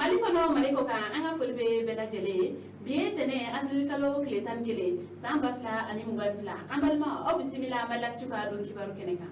Maliko no maliko ka anga fulbe bela jele biye tene abril kalo kletan gele samba fla ani mugal fla ambalma o bisimila malak cuka don kibaru keneka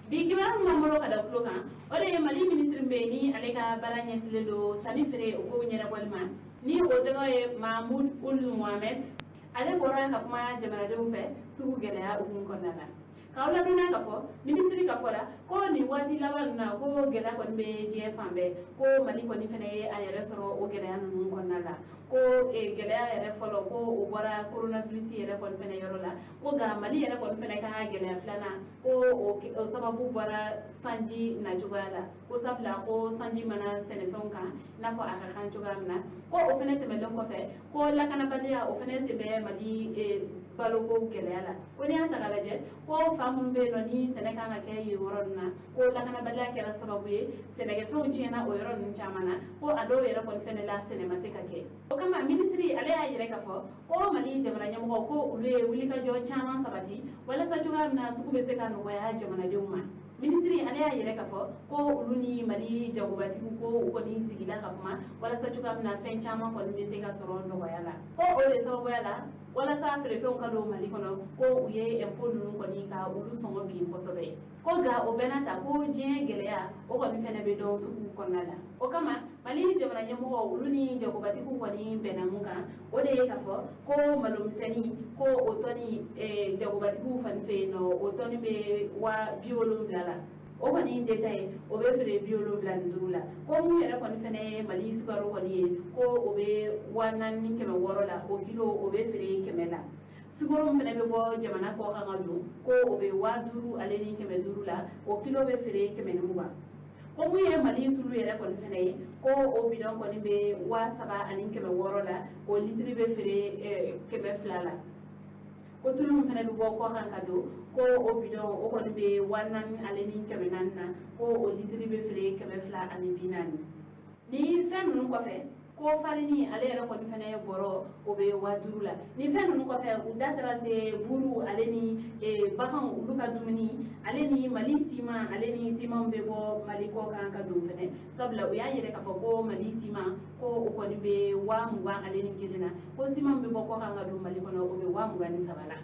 bi kibaru mamoro kada kuloka ode mali ministre mbeni aleka baranya silelo sanifere o nyera bolman ni o daga e mahmoud ul mohamed ale bora ka kuma jamana de fe sugu gele ya ukun konala kawla duna ka fo ministre ka fola ko ni wati lawan na ko gela kon be je fambe ko mali ko ni fene ayere soro o gela nun konala ko e gela ayere folo ko o bora coronavirus yere kon fene yorola ko ga mali yere kon fene ka gela flana ko o sababu bora sanji na jugala ko sabla ko sanji mana senefon kan na fo aka kan jugamna ko o fene temelon ko fe ko la kana balia o fene sebe mali baloko geleala woni anta galaje ko famun be no ni seneka na ke yoronna ko la kana balla ke sababu ye senege fe unchena o yoron chamana ko ado yere kon fene la senema sekake o kama ministry ale ayire ka fo ko mali jamana nyamo ko ulwe wulika jo chama sabati wala sa juga na sukube sekano waya jamana de umma ministry ale ayire ka fo ko uluni mali jagobati ko ni sigila ka kuma wala sa juga na fen chama ko ni seka soro no wayala ko o le sababu yala wala sa fere fe ka do mali kono ko uye empon nun ko ni ka ulu songo bi ko sobe ko ga o benata ko je geleya o ko ni fene be do su ko nala o kama mali jamana nyamo o ulu ni jagobati ko ni benamuka o de ka fo ko malum seni ko o toni jagobati ko fan fe no o toni be wa biolum dala o ko ni detail o be fere biolum la ndurula ko mu yere ko ni fene mali sukaro ko ni ko o be wanan ni keme worola o kilo o be fere kemela sukaro fene be bo jamana ko kangalu ko o be waduru ale ni keme durula o kilo be fere keme nuba ko mu ye mali tulu yere ko ni fene ko o bidon ko ni be wa saba ani keme worola o litri be fere keme flala ko tulu fene be bo ko kankado ko o bidon o ko ni be wanan ale ni keme nanna ko o litri be fere keme fla ani binani ni fen nu ko fe ko farini ale yere ko ni fene boro o be wadurula ni fen nu ko fe u datara se buru ale ni bakan uluka dumuni ale ni mali sima ale ni sima be bo mali ko kan ka dum fene sabla u ya yere ka fo ko mali sima ko o ko ni be wa muwa ale ni kilina ko sima be bo ko kan ka dum mali ko no o be wa muwa ni sabala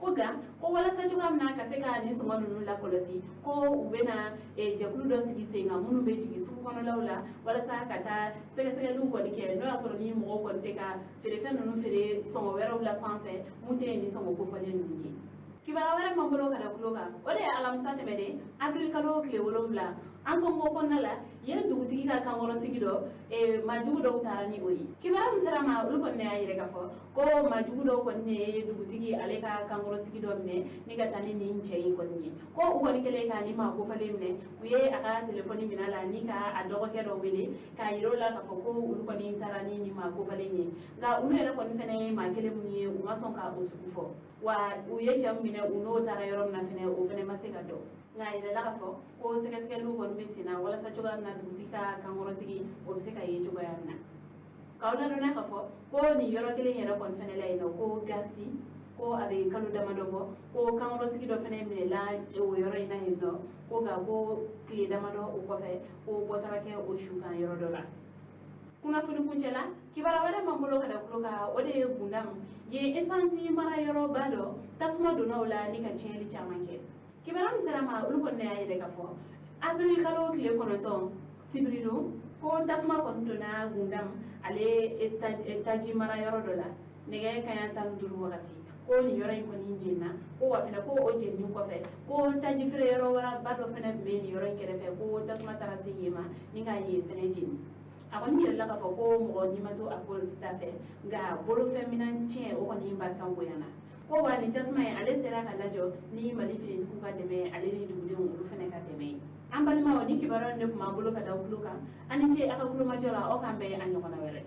koga ko wala sa juga na ka seka ni so ngonu la kolosi ko ubena jakulu do sigi senga munu be jigi su kono lawla wala sa kata sega lu ko dike no asoro ni mo ko teka fere fen no fere so wero la sanfe munte ni so ko fale ni kibara wara mambolo kada kuloga ode alam sante mede abril kalo kle wolomla an so mo ko nala ye dugutigi ka kangoro sigido majugo do tarani oyi kibara msara ma ulko ne ayire ka fo ko majugo do ko ne dugutigi ale ka kangoro sigido ne ni ga tani ni nchei ko ni ko uko ni kele ka ni ma ko fale mne uye aka telefoni minala ni ka adogo ke do wele ka yiro la ka fo ko ulko ni tarani ni ma ko fale ni ga ulele ko ni fene ma kele munye u mason ka usufo wa uye jamine uno tara yorom na fene o fene masika do ngai la ka fo ko seka lu kon besina wala sa joga na dutika kangoro tigi o seka ye joga yana kawla do na ka fo ko ni yoro kele yero kon fene lay no ko gasi ko abe kalu dama do ko kangoro tigi do fene me la o yoro ina hinno ko ga ko kli dama do o ko fe ko botara ke o shuka yoro do la kuna funu kunchela kibara wara mambolo kada kuloka ode gundam ye essence mara yoro bado tasuma do nawla ni ka cheli chamanke kibara msarama ulko ne ayire ka fo abril kalo kile kono ton sibrido ko tasuma ko do na gundam ale etaji mara yoro dola nege kaya tan duru wakati ko ni yoro ko ni jinna ko wa fina ko o jenni ko fe ko taji fere yoro wara bado fene be ni yoro kere fe ko tasuma tarasi yema ni ga yi fene jinni akoni yella ka fo ko mo ni mato akol tafe ga bolo feminan chen o ni barkan boyana ko wa ni tasma ya ale sera ka lajo ni mali fini ku ka deme ale ni dubude o fene ka deme ambal ma o ni kibaron ne kuma bolo ka da buluka ani che aka bulu majora o kambe anyo kana wele